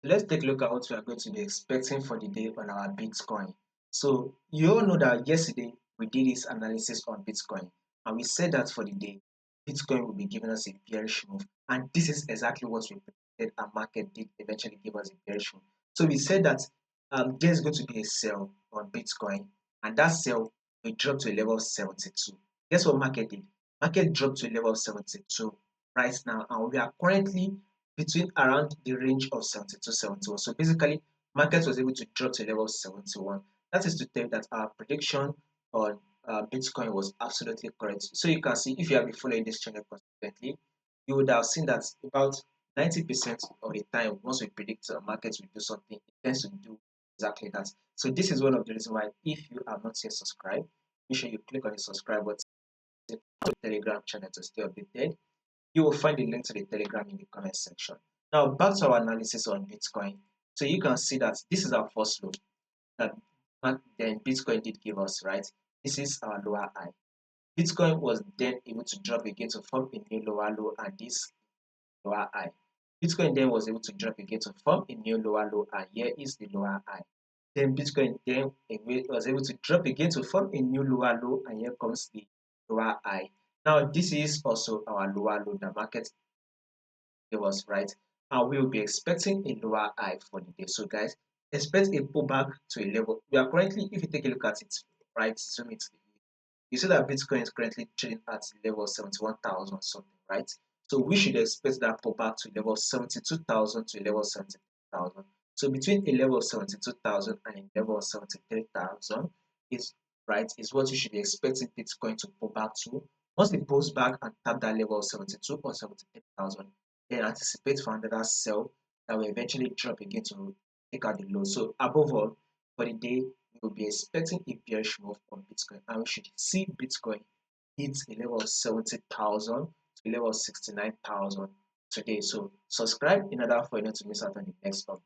So let's take a look at what we are going to be expecting for the day on our Bitcoin. So you all know that yesterday we did this analysis on Bitcoin, and we said that for the day, Bitcoin will be giving us a bearish move, and this is exactly what we predicted. Our market did eventually give us a bearish move. So we said that there's going to be a sell on Bitcoin, and that sell will drop to a level of 72. Guess what market did? Market dropped to a level of 72 right now, and we are currently between around the range of 72, 71. So basically, market was able to drop to a level of 71. That is to tell you that our prediction on Bitcoin was absolutely correct. So you can see, if you have been following this channel consistently, you would have seen that about 90% of the time, once we predict markets will do something, it tends to do exactly that. So this is one of the reasons why, if you are not yet subscribed, make sure you click on the subscribe button to the Telegram channel to stay updated. You will find the link to the Telegram in the comment section. Now, back to our analysis on Bitcoin. So you can see that this is our first low that then Bitcoin did give us, right? This is our lower high. Bitcoin was then able to drop again to form a new lower low and this lower high. Bitcoin then was able to drop again to form a new lower low, and here is the lower high. Then Bitcoin then was able to drop again to form a new lower low, and here comes the lower high. Now this is also our lower low. The market gave us, right? And we will be expecting a lower high for the day. So guys, expect a pullback to a level. We are currently, if you take a look at it, right, zoom it, you see that Bitcoin is currently trading at level 71,000 something, right? So we should expect that pullback to level 72,000 to level 73,000. So between a level of 72,000 and a level of 73,000 is right, is what you should be expecting Bitcoin to pull back to. Once it pulls back and tap that level of 72 or 73,000, then anticipate for another sell that will eventually drop again to take out the low. So above all, for the day, we will be expecting a bearish move on Bitcoin, and we should see Bitcoin hit a level of 70,000 to a level of 69,000 today. So subscribe in order for you not to miss out on the next update.